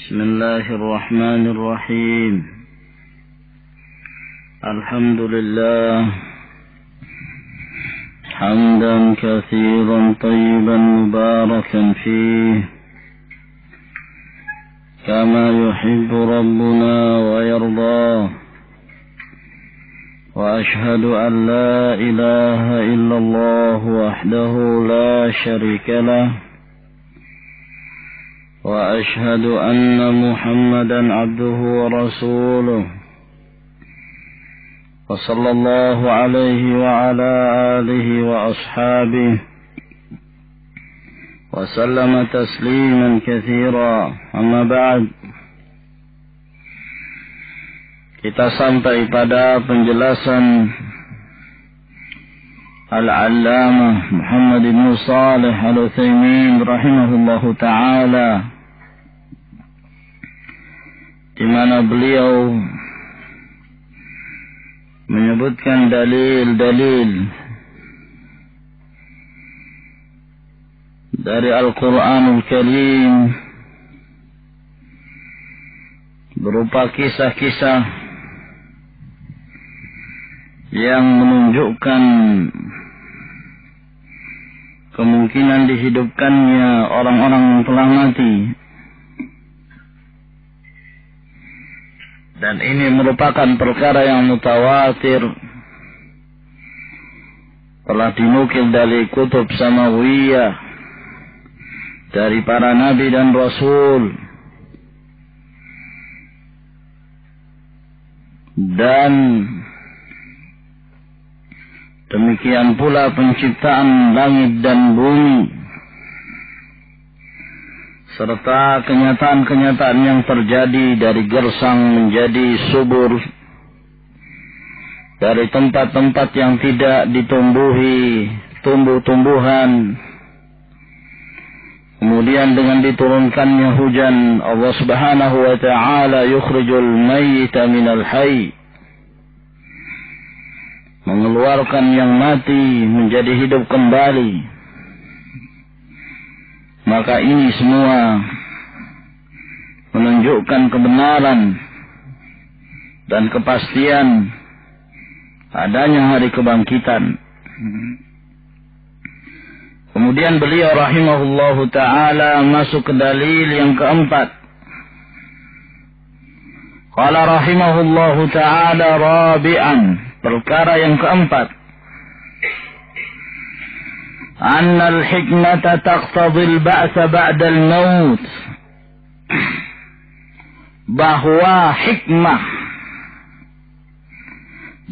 بسم الله الرحمن الرحيم. الحمد لله حمدا كثيرا طيبا مباركا فيه كما يحب ربنا ويرضاه، وأشهد أن لا إله إلا الله وحده لا شريك له، وأشهد أن محمدا عبده ورسوله، وصلى الله عليه وعلى آله وأصحابه وسلم تسليما كثيرا. أما بعد, kita sampai pada penjelasan Al-Allamah Muhammad bin Shalih Al-Utsaimin rahimahullahu ta'ala, di mana beliau menyebutkan dalil-dalil dari Al-Quranul Karim berupa kisah-kisah yang menunjukkan kemungkinan dihidupkannya orang-orang yang telah mati. Dan ini merupakan perkara yang mutawatir, telah dinukil dari kutub samawiyah, dari para nabi dan rasul, dan demikian pula penciptaan langit dan bumi, serta kenyataan-kenyataan yang terjadi dari gersang menjadi subur, dari tempat-tempat yang tidak ditumbuhi tumbuh-tumbuhan, kemudian dengan diturunkannya hujan, Allah subhanahu wa ta'ala yukhrijul mayyita minal hayy, mengeluarkan yang mati menjadi hidup kembali. Maka ini semua menunjukkan kebenaran dan kepastian adanya hari kebangkitan. Kemudian beliau rahimahullahu ta'ala masuk ke dalil yang keempat. Qala rahimahullahu ta'ala rabi'an, perkara yang keempat, Annal hikmata taqtadil ba'sa ba'dal maut, bahwa hikmah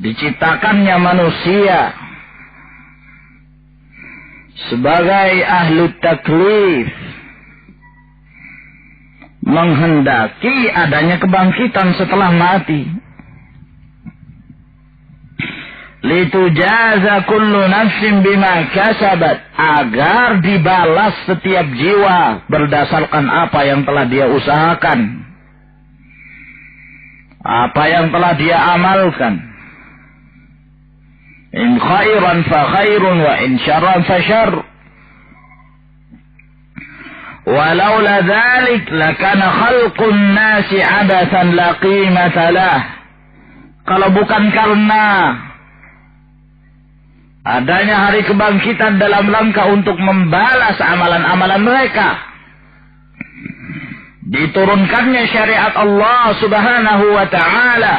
diciptakannya manusia sebagai ahlu taklif menghendaki adanya kebangkitan setelah mati. Litujaza kullu nafsin bima kasabat, agar dibalas setiap jiwa berdasarkan apa yang telah dia usahakan, apa yang telah dia amalkan. In khairan fa khairun wa in syarran fa syarr. Walaula dzalik lakana khalqun nasi abathan la qimata lah. Kalau bukan karena adanya hari kebangkitan dalam rangka untuk membalas amalan-amalan mereka, diturunkannya syariat Allah subhanahu wa ta'ala,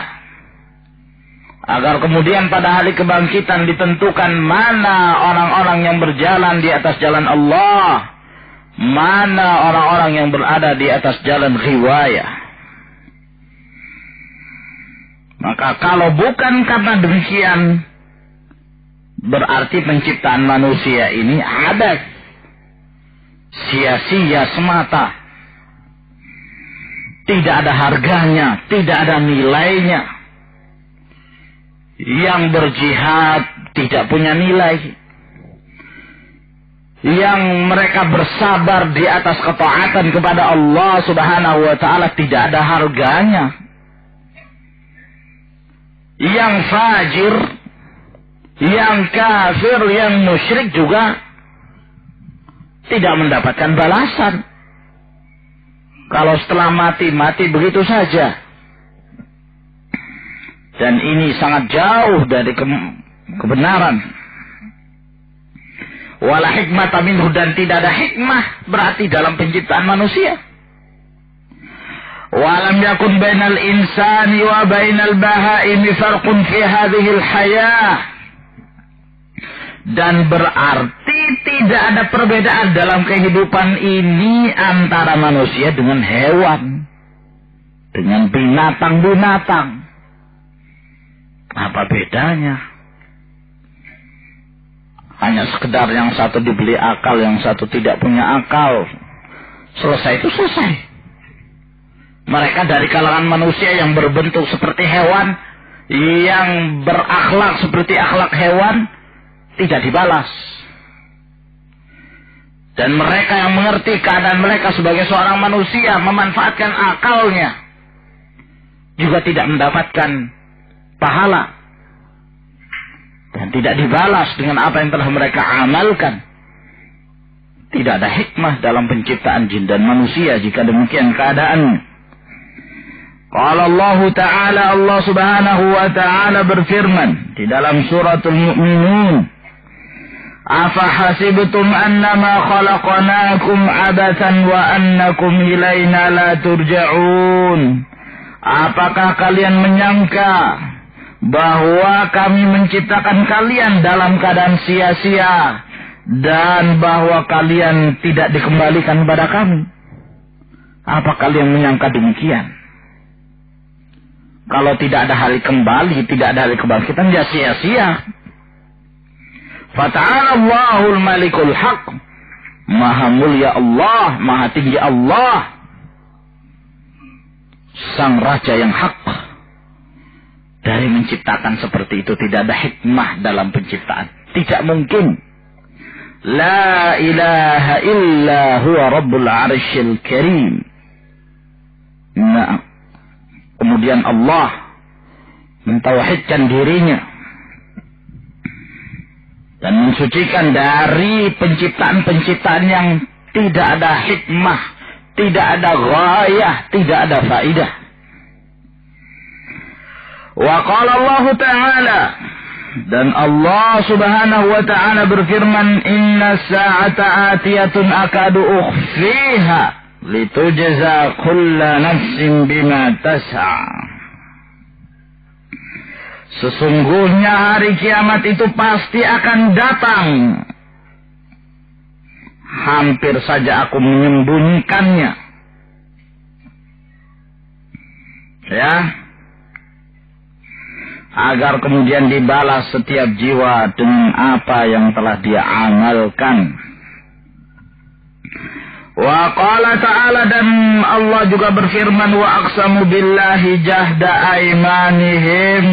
agar kemudian pada hari kebangkitan ditentukan mana orang-orang yang berjalan di atas jalan Allah, mana orang-orang yang berada di atas jalan riwayah. Maka kalau bukan karena demikian, berarti penciptaan manusia ini ada sia-sia semata, tidak ada harganya, tidak ada nilainya. Yang berjihad tidak punya nilai, yang mereka bersabar di atas ketaatan kepada Allah subhanahu wa ta'ala tidak ada harganya. Yang fajir, yang kafir, yang musyrik juga tidak mendapatkan balasan. Kalau setelah mati, mati begitu saja. Dan ini sangat jauh dari kebenaran. Wala hikmata minhu, dan tidak ada hikmah berarti dalam penciptaan manusia. Walam yakun bainal insani wa bainal bahaimi farqun fi hadhil hayah. Dan berarti tidak ada perbedaan dalam kehidupan ini antara manusia dengan hewan, dengan binatang-binatang. Apa bedanya? Hanya sekedar yang satu dibeli akal, yang satu tidak punya akal. Selesai itu selesai. Mereka dari kalangan manusia yang berbentuk seperti hewan, yang berakhlak seperti akhlak hewan, tidak dibalas. Dan mereka yang mengerti keadaan mereka sebagai seorang manusia, memanfaatkan akalnya, juga tidak mendapatkan pahala. Dan tidak dibalas dengan apa yang telah mereka amalkan. Tidak ada hikmah dalam penciptaan jin dan manusia jika demikian keadaannya. Qala Allah Ta'ala, Allah Subhanahu wa Ta'ala berfirman di dalam suratul Mu'minun, Afahasibtum annama khalaqnakum abathan wa annakum ilaina la turja'un. Apakah kalian menyangka bahwa kami menciptakan kalian dalam keadaan sia-sia dan bahwa kalian tidak dikembalikan kepada kami? Apa kalian menyangka demikian? Kalau tidak ada hari kembali, tidak ada hari kebangkitan, ya sia-sia. Fata'ala Allahul Malikul Haq. Maha mulia Allah, maha tinggi Allah, sang raja yang hak. Dari menciptakan seperti itu tidak ada hikmah dalam penciptaan. Tidak mungkin. La ilaha illa huwa Rabbul Arsyil Karim. Nah, kemudian Allah mentauhidkan dirinya dan mensucikan dari penciptaan-penciptaan yang tidak ada hikmah, tidak ada ghayah, tidak ada faidah. Wa qala Allah Ta'ala, dan Allah Subhanahu wa Ta'ala berfirman, Inna sa'ata atiyatun akadu ukhfiha litujza kulla nafsin bima tas'a. Sesungguhnya hari kiamat itu pasti akan datang. Hampir saja aku menyembunyikannya. Ya. Agar kemudian dibalas setiap jiwa dengan apa yang telah dia amalkan. Wa qala ta'ala, dan Allah juga berfirman, wa aqsamu billahi jahda aymanihim.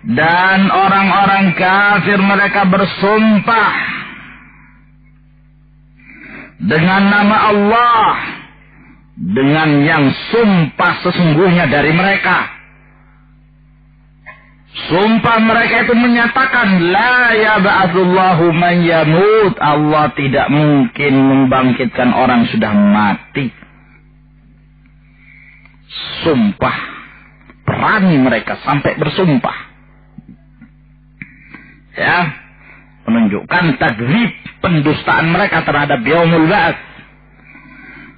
Dan orang-orang kafir mereka bersumpah dengan nama Allah, dengan yang sumpah sesungguhnya dari mereka. Sumpah mereka itu menyatakan, la yab'atsullahu man yamut. Allah tidak mungkin membangkitkan orang sudah mati. Sumpah. Berani mereka sampai bersumpah. Ya, menunjukkan takdzib, pendustaan mereka terhadap yaumul ba'ats.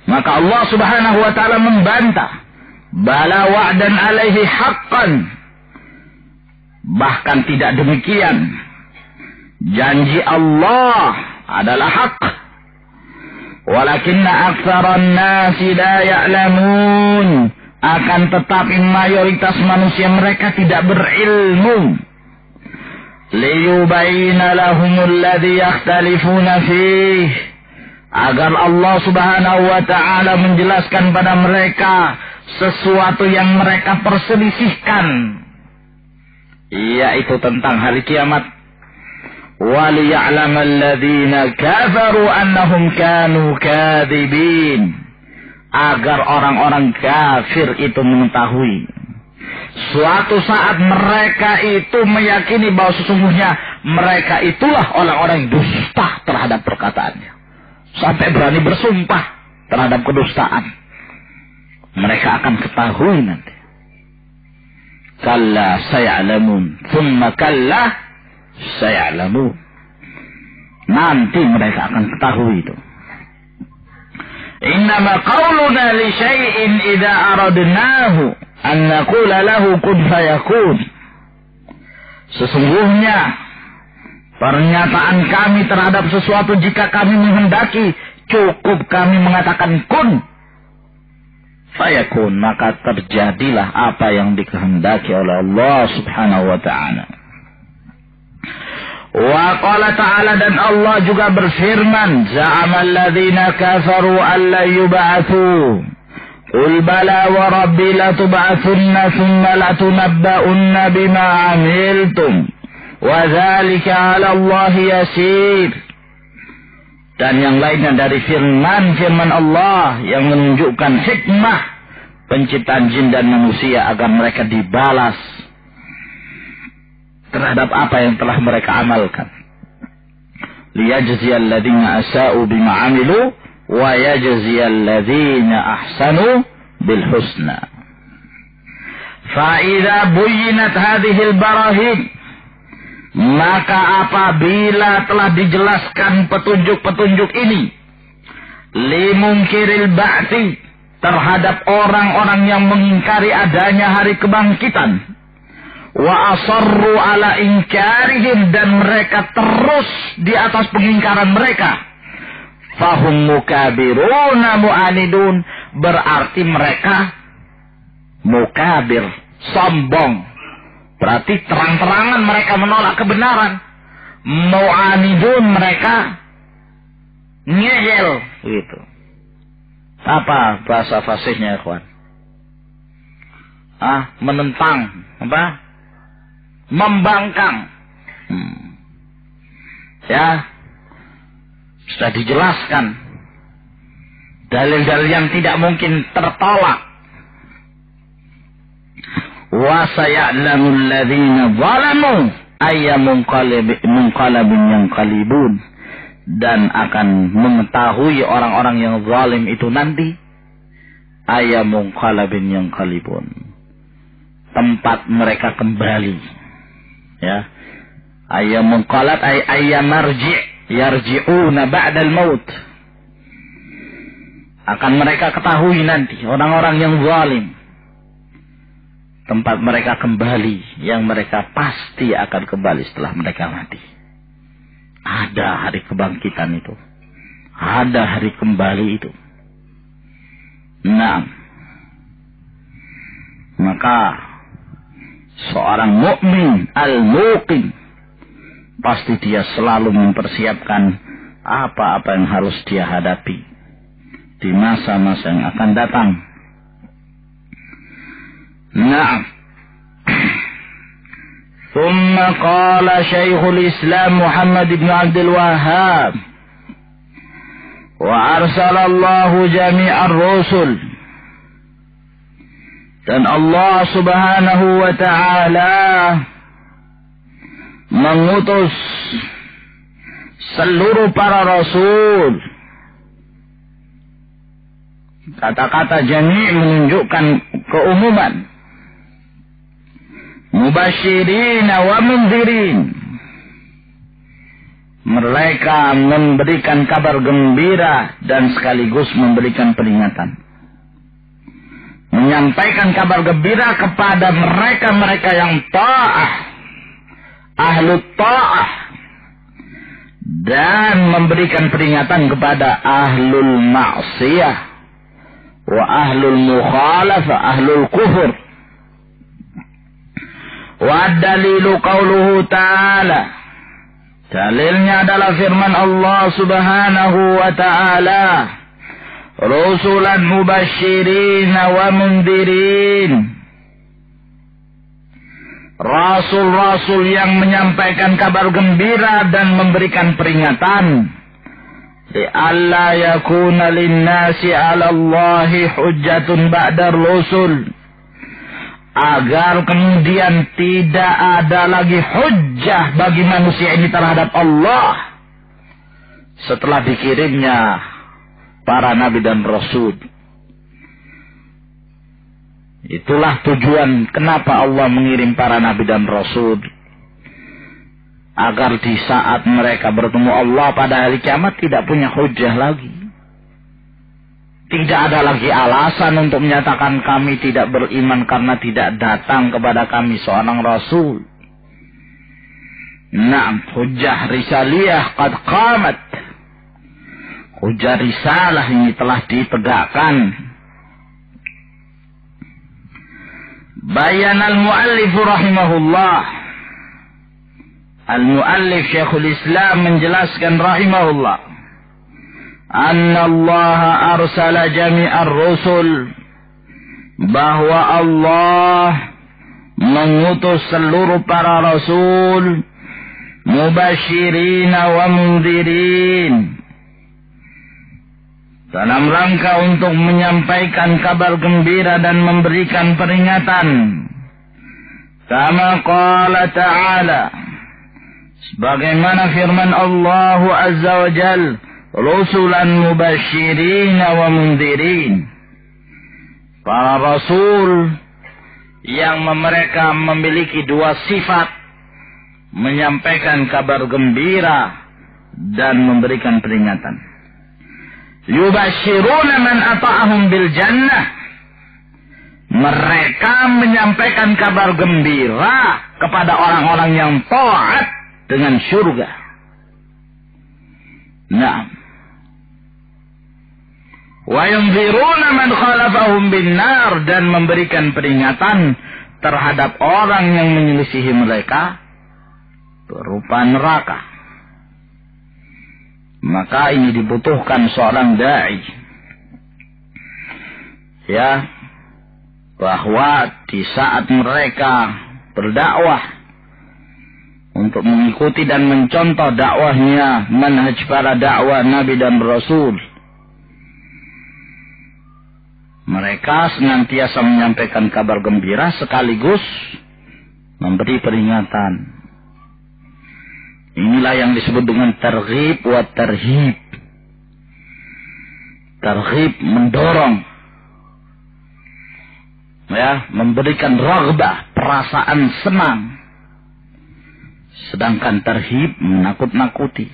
Maka Allah Subhanahu wa Ta'ala membantah, bala wa'dan alaihi haqqan. Bahkan tidak demikian, janji Allah adalah hak. Walakinna aktsaran nasi la ya'lamun. Akan tetapi mayoritas manusia mereka tidak berilmu. Liyubayna lahumul ladzi yakhtalifuna fih. Agar Allah Subhanahu wa Ta'ala menjelaskan pada mereka sesuatu yang mereka perselisihkan, yaitu tentang hari kiamat. وَلِيَعْلَمَ الَّذِينَ كَفَرُوا أَنَّهُمْ كَانُوا كَاذِبِينَ. Agar orang-orang kafir itu mengetahui, suatu saat mereka itu meyakini bahwa sesungguhnya mereka itulah orang-orang yang dusta terhadap perkataannya. Sampai berani bersumpah terhadap kedustaan. Mereka akan ketahui nanti. Kalla saya'lamun, thumma kalla saya'lamun. Nanti mereka akan ketahui itu. Innama qawluna li syai'in idza aradnahu an naqula lahu kun fayakun. Sesungguhnya pernyataan kami terhadap sesuatu jika kami menghendaki, cukup kami mengatakan kun fayakun, maka terjadilah apa yang dikehendaki oleh Allah Subhanahu wa ta'ala. Wa qala ta'ala, dan Allah juga berfirman, za'amal ladzina kafaru alla yub'atsu qul bala wa rabbi latub'atsunna thumma latunabba'unna bima 'amiltum wa dzalika 'ala Allah yasir. Dan yang lainnya dari firman Allah yang menunjukkan hikmah penciptaan jin dan manusia agar mereka dibalas terhadap apa yang telah mereka amalkan. Liyajziyal ladzina asa'u bima 'amilu wa yajziyal ladzina ahsanu bil husna. Fa idza buyyinat hadhil barahin, maka apabila telah dijelaskan petunjuk-petunjuk ini, limungkiril ba'ti, terhadap orang-orang yang mengingkari adanya hari kebangkitan, wa asarru ala inkarihim, dan mereka terus di atas pengingkaran mereka, fahum mukabiruna mu'anidun, berarti mereka mukabir, sombong. Berarti terang-terangan mereka menolak kebenaran. Mu'anidun, mereka ngeyel. Gitu. Apa bahasa fasihnya, ikhwan? Menentang. Apa? Membangkang. Ya. Sudah dijelaskan. Dalil-dalil yang tidak mungkin tertolak. Wa saya'lamul ladzina zalamu ayya munqalabin yanqalibun, dan akan mengetahui orang-orang yang zalim itu nanti ayya munqalabin yanqalibun, tempat mereka kembali. Ya, ayya munqalab ayya marji' yarji'una ba'dal maut, akan mereka ketahui nanti orang-orang yang zalim tempat mereka kembali, yang mereka pasti akan kembali setelah mereka mati. Ada hari kebangkitan itu. Ada hari kembali itu. Nah, maka seorang mukmin al-muqin pasti dia selalu mempersiapkan apa-apa yang harus dia hadapi di masa-masa yang akan datang. نعم. ثم قال شيخ الإسلام محمد بن عبد الوهاب وأرسل الله جميع الرسل, dan Allah Subhanahu wa ta'ala mengutus seluruh para rasul. Kata-kata jami' menunjukkan keumuman. Mubasyirin wa mundzirin, mereka memberikan kabar gembira dan sekaligus memberikan peringatan. Menyampaikan kabar gembira kepada mereka-mereka yang ta'ah, ahlu ta'ah, dan memberikan peringatan kepada ahlul ma'siyah wa ahlul mukhalafah, ahlul kufur. Wa dalilu qauluhu ta'ala, dalilnya adalah firman Allah Subhanahu wa ta'ala, rusulan mubasyirin wa mundirin, rasul-rasul yang menyampaikan kabar gembira dan memberikan peringatan, li'alla yakuna linnasi 'ala Allahi hujjatun ba'da rusul, agar kemudian tidak ada lagi hujjah bagi manusia ini terhadap Allah setelah dikirimnya para nabi dan rasul. Itulah tujuan kenapa Allah mengirim para nabi dan rasul. Agar di saat mereka bertemu Allah pada hari kiamat tidak punya hujah lagi. Tidak ada lagi alasan untuk menyatakan kami tidak beriman karena tidak datang kepada kami seorang rasul. Naam, hujjah risaliyah qad qamat. Hujjah risalah ini telah ditegakkan. Bayan al-muallif rahimahullah. Al-muallif Syekhul Islam menjelaskan rahimahullah. Anna Allah arsala jami'ar rusul. Bahwa Allah mengutus seluruh para rasul. Mubashirina wa mundirin. Dalam rangka untuk menyampaikan kabar gembira dan memberikan peringatan. Kama qala ta'ala. Sebagaimana firman Allah Azza wa Jal. Rusulan mubashirina wa mundirin. Para rasul yang mereka memiliki dua sifat. Menyampaikan kabar gembira dan memberikan peringatan. Yubashiruna man ata'ahum bil jannah. Mereka menyampaikan kabar gembira kepada orang-orang yang taat dengan surga. Nah. Wa yunziruna man khalafahum bin nar, dan memberikan peringatan terhadap orang yang menyelisihi mereka berupa neraka. Maka ini dibutuhkan seorang da'i. Ya, bahwa di saat mereka berdakwah untuk mengikuti dan mencontoh dakwahnya manhaj para dakwah Nabi dan Rasul, mereka senantiasa menyampaikan kabar gembira sekaligus memberi peringatan. Inilah yang disebut dengan targhib wa tarhib. Targhib mendorong, ya, memberikan raghbah, perasaan senang. Sedangkan tarhib menakut-nakuti.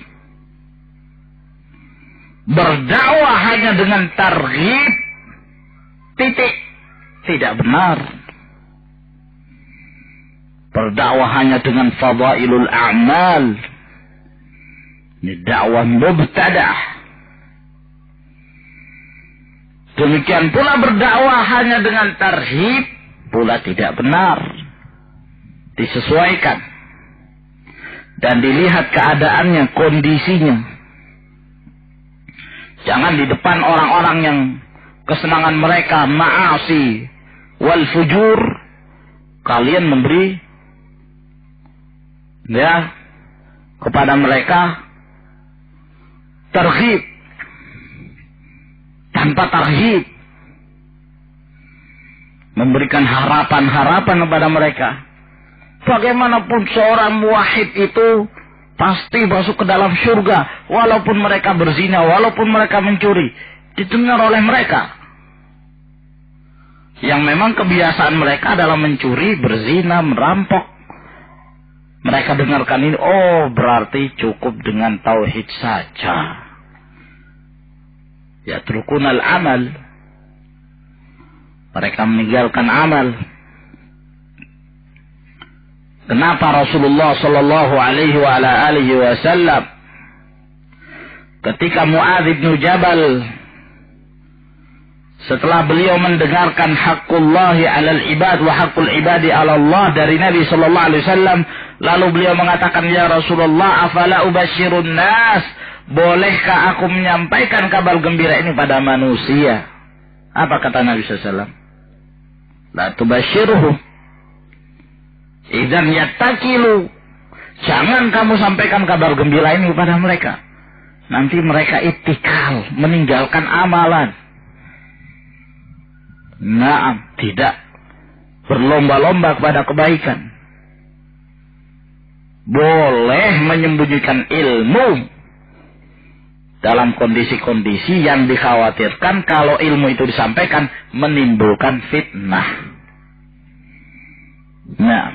Berdakwah hanya dengan targhib, titik, tidak benar. Berdakwah hanya dengan fadailul a'mal, ini dakwah mubtadah. Demikian pula berdakwah hanya dengan tarhib pula tidak benar. Disesuaikan dan dilihat keadaannya, kondisinya. Jangan di depan orang-orang yang kesenangan mereka ma'asi wal fujur, kalian memberi ya kepada mereka targhib tanpa tarhib, memberikan harapan-harapan kepada mereka. Bagaimanapun seorang muwahhid itu pasti masuk ke dalam surga, walaupun mereka berzina, walaupun mereka mencuri, didengar oleh mereka. Yang memang kebiasaan mereka adalah mencuri, berzina, merampok. Mereka dengarkan ini, oh berarti cukup dengan tauhid saja. Yatrukunal amal. Mereka meninggalkan amal. Kenapa Rasulullah sallallahu alaihi wa ala alihi wasallam ketika Mu'adz bin Jabal, setelah beliau mendengarkan haqqullahi 'alal ibad wa haqqul ibadi 'ala Allah dari Nabi sallallahu alaihi wasallam, lalu beliau mengatakan, ya Rasulullah, afala ubashirun nas, bolehkah aku menyampaikan kabar gembira ini pada manusia? Apa kata Nabi sallallahu alaihi wasallam? La tubashirhum idzan yattakilu, jangan kamu sampaikan kabar gembira ini kepada mereka. Nanti mereka ittikal, meninggalkan amalan. Nah, tidak berlomba-lomba kepada kebaikan. Boleh menyembunyikan ilmu dalam kondisi-kondisi yang dikhawatirkan kalau ilmu itu disampaikan menimbulkan fitnah. Nah,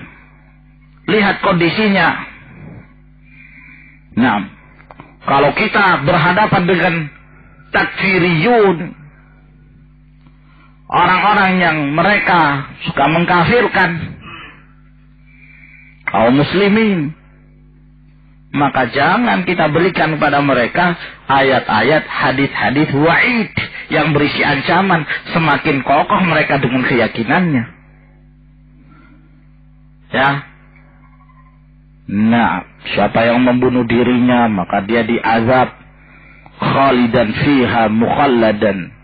lihat kondisinya. Nah, kalau kita berhadapan dengan takfiriyun, orang-orang yang mereka suka mengkafirkan kaum muslimin, maka jangan kita berikan kepada mereka ayat-ayat, hadis-hadis wa'id yang berisi ancaman. Semakin kokoh mereka dengan keyakinannya. Ya. Nah, siapa yang membunuh dirinya, maka dia diazab khalidan fiha mukhalladan,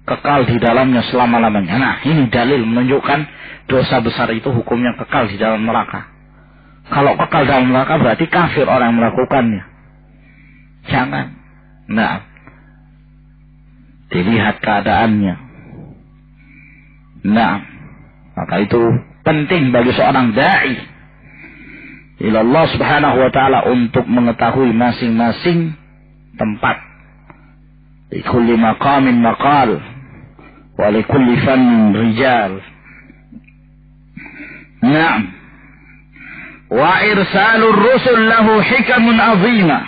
kekal di dalamnya selama-lamanya. Nah, ini dalil menunjukkan dosa besar itu hukumnya kekal di dalam neraka. Kalau kekal dalam neraka berarti kafir orang yang melakukannya. Jangan. Nah, dilihat keadaannya. Nah, maka itu penting bagi seorang da'i ila Allah Subhanahu wa taala untuk mengetahui masing-masing tempat. Li kulli maqamin maqal wa li kulli fannin rijal. Naam. Wa irsalur rusul lahu hikamun azimah.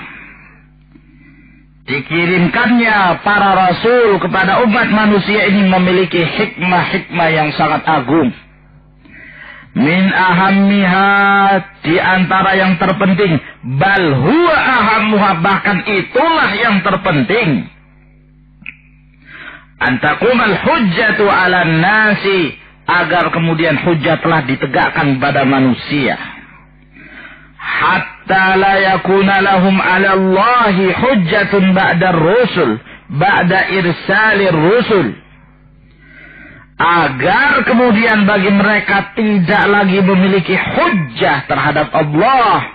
Dikirimkannya para rasul kepada umat manusia ini memiliki hikmah-hikmah yang sangat agung. Min ahammiha, di antara yang terpenting, bal huwa ahammuha, bahkan itulah yang terpenting. Antaqumal hujjatu 'alan nasi, agar kemudian hujjah telah ditegakkan pada manusia. Hatta la yakuna lahum 'ala Allahi hujjatun ba'da ar-rusul, ba'da irsalir rusul. Agar kemudian bagi mereka tidak lagi memiliki hujjah terhadap Allah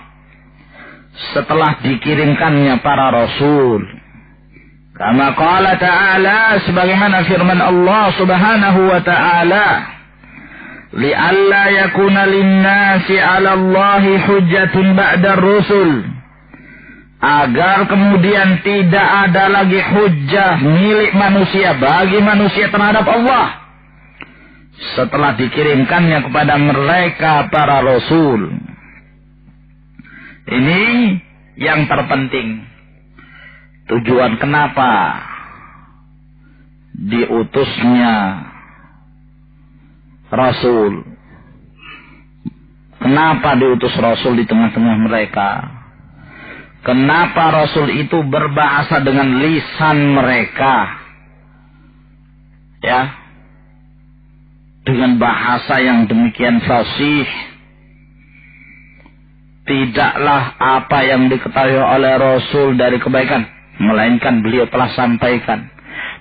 setelah dikirimkannya para rasul. Kama qala ta'ala, sebagaimana firman Allah Subhanahu wa ta'ala, li'alla yakuna linnasi 'ala Allahi hujjatun ba'da ar-rusul, agar kemudian tidak ada lagi hujjah milik manusia bagi manusia terhadap Allah setelah dikirimkannya kepada mereka para rasul. Ini yang terpenting. Tujuan kenapa diutusnya rasul. Kenapa diutus rasul di tengah-tengah mereka? Kenapa rasul itu berbahasa dengan lisan mereka? Ya. Dengan bahasa yang demikian fasih. Tidaklah apa yang diketahui oleh Rasul dari kebaikan, melainkan beliau telah sampaikan.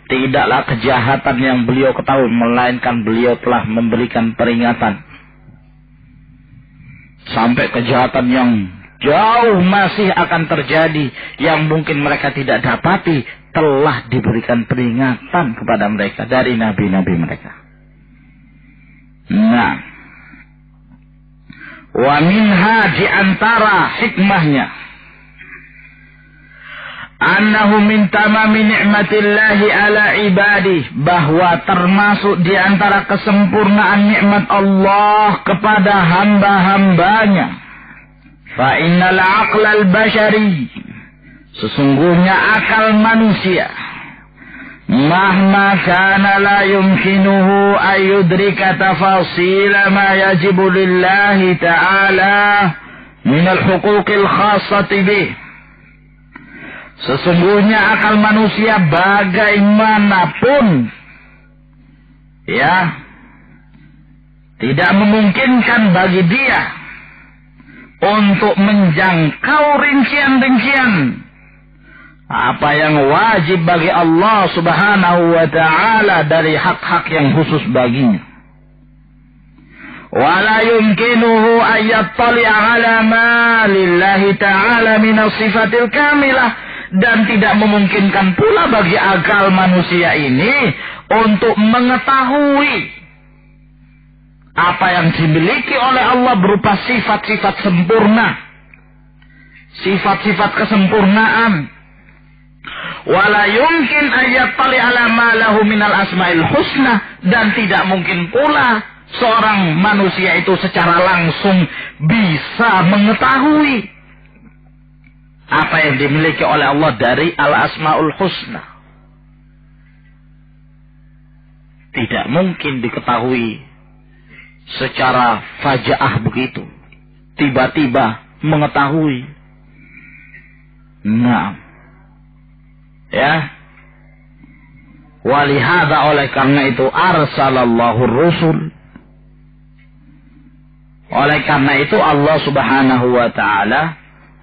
Tidaklah kejahatan yang beliau ketahui, melainkan beliau telah memberikan peringatan. Sampai kejahatan yang jauh masih akan terjadi, yang mungkin mereka tidak dapati, telah diberikan peringatan kepada mereka dari nabi-nabi mereka. Nah, wa minha, di antara hikmahnya, annahu min tamami ni'matillahi ala ibadi, bahwa termasuk di antara kesempurnaan nikmat Allah kepada hamba-hambanya. Fa innal aqlal bashari, sesungguhnya akal manusia, mahma kana la yumkinuhu ayudrika tafasila ma yajibu lillahi ta'ala minal huquqil khassati bih. Sesungguhnya akal manusia bagaimanapun, ya, tidak memungkinkan bagi dia untuk menjangkau rincian-rincian apa yang wajib bagi Allah Subhanahu wa ta'ala dari hak-hak yang khusus baginya. Wala yumkinuhu ayyattali'a ala ma lillahi ta'ala minas sifatil kamilah, dan tidak memungkinkan pula bagi akal manusia ini untuk mengetahui apa yang dimiliki oleh Allah berupa sifat-sifat sempurna, sifat-sifat kesempurnaan. Wala yumkin ayattali ala ma lahu minal asma'il husna, dan tidak mungkin pula seorang manusia itu secara langsung bisa mengetahui apa yang dimiliki oleh Allah dari Al-Asma'ul Husna. Tidak mungkin diketahui secara fajaah begitu. Tiba-tiba mengetahui. Nah. Ya. Walihada, oleh karena itu arsalallahu rusul. Oleh karena itu Allah Subhanahu wa ta'ala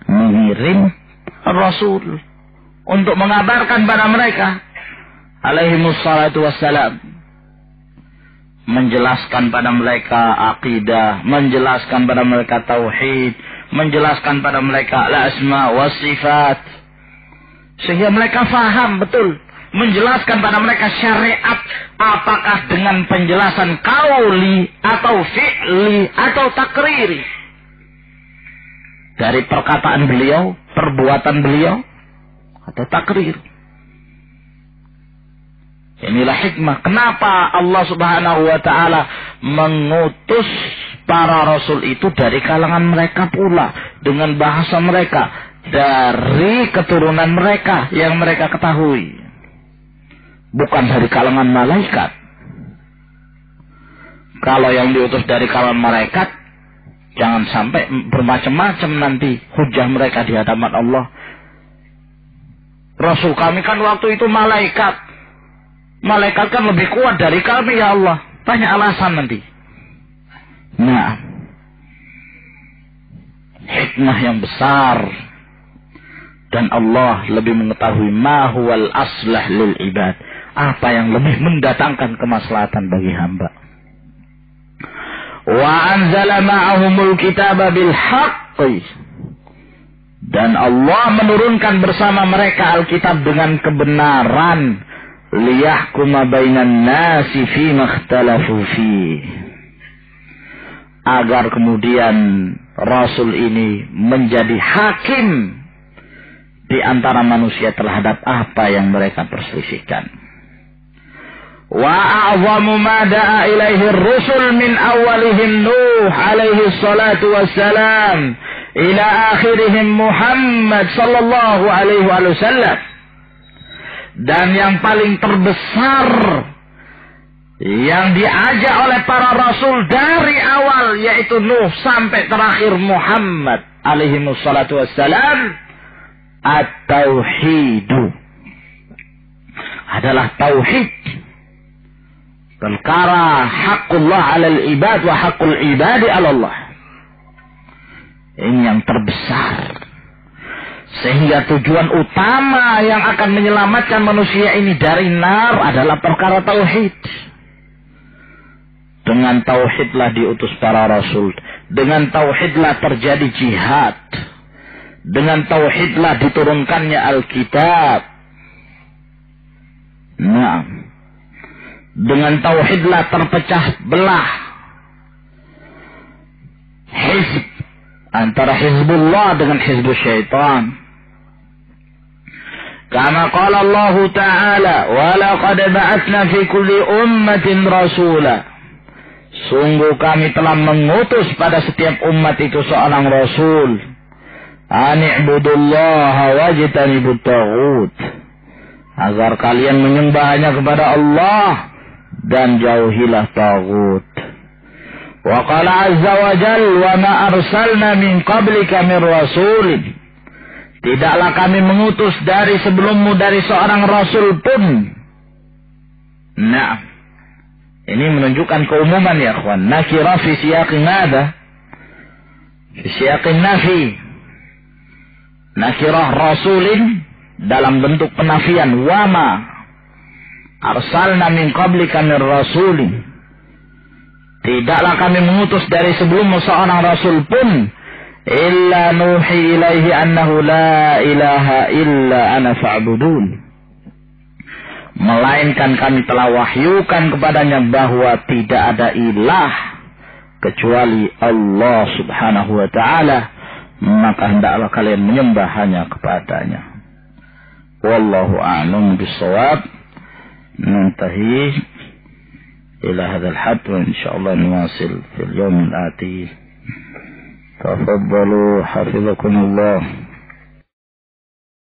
mengirim Rasul untuk mengabarkan pada mereka alaihimussalatu wassalam, menjelaskan pada mereka akidah, menjelaskan pada mereka tauhid, menjelaskan pada mereka al-asma wa sifat, sehingga mereka faham betul, menjelaskan pada mereka syariat, apakah dengan penjelasan qauli atau fi'li atau takriri, dari perkataan beliau, perbuatan beliau, atau takrir. Inilah hikmah kenapa Allah Subhanahu wa ta'ala mengutus para rasul itu dari kalangan mereka pula, dengan bahasa mereka, dari keturunan mereka yang mereka ketahui, bukan dari kalangan malaikat. Kalau yang diutus dari kalangan malaikat, jangan sampai bermacam-macam nanti hujah mereka di hadapan Allah. Rasul kami kan waktu itu malaikat. Malaikat kan lebih kuat dari kami, ya Allah. Banyak alasan nanti. Nah, hikmah yang besar. Dan Allah lebih mengetahui ma huwal aslah lil ibad. Apa yang lebih mendatangkan kemaslahatan bagi hamba. Wa anzala ma'ahumul kitaba bil haqqi. Dan Allah menurunkan bersama mereka Alkitab dengan kebenaran. Liyahkuma bainan nasi fima ikhtalafu fi. Agar kemudian Rasul ini menjadi hakim di antara manusia terhadap apa yang mereka perselisihkan. Wa a'zamu ma da'a ilaihi ar-rusul min awwalihim Nuh alaihi salatu wassalam ila akhirihim Muhammad sallallahu alaihi wasallam. Dan yang paling terbesar yang diajak oleh para rasul dari awal, yaitu Nuh sampai terakhir Muhammad alaihi wassalatu wassalam, at-tauhidu, adalah tauhid. Perkara haqqullah alal ibad wa haqqul ibadi ala Allah. Ini yang terbesar. Sehingga tujuan utama yang akan menyelamatkan manusia ini dari nar adalah perkara tauhid. Dengan tauhidlah diutus para rasul. Dengan tauhidlah terjadi jihad. Dengan tauhidlah diturunkannya Alkitab. Nah, dengan tauhidlah terpecah belah hizb, antara hizbullah dengan hizbus syaitan. Kama qala Allah Ta'ala, wa laqad ba'atsna fi kulli ummatin rasula. Sungguh kami telah mengutus pada setiap umat itu seorang rasul. Ani'budullaha wajtanibut taghut. Agar kalian menyembah hanya kepada Allah dan jauhilah taghut. Wa qala azza wa jalla, wa ma arsalna min qablika min rasulin. Tidaklah kami mengutus dari sebelummu dari seorang rasul pun. Nah, ini menunjukkan keumuman ya akhwan. Nakirah fi siyaqin nada, fi siyaqin nafi. Nakirah rasulin dalam bentuk penafian. Wama arsalna min qablika min rasulin. Tidaklah kami mengutus dari sebelummu seorang rasul pun. Illa nuhi ilaihi annahu la ilaha illa ana fa'budun. Melainkan kami telah wahyukan kepadanya bahwa tidak ada ilah kecuali Allah Subhanahu wa ta'ala, maka hendaklah kalian menyembah hanya kepadanya. Wallahu a'lam bishawab. Nantahi إلى هذا الحد، وإن شاء الله نواصل في اليوم الآتي. تفضلوا حفظكم الله.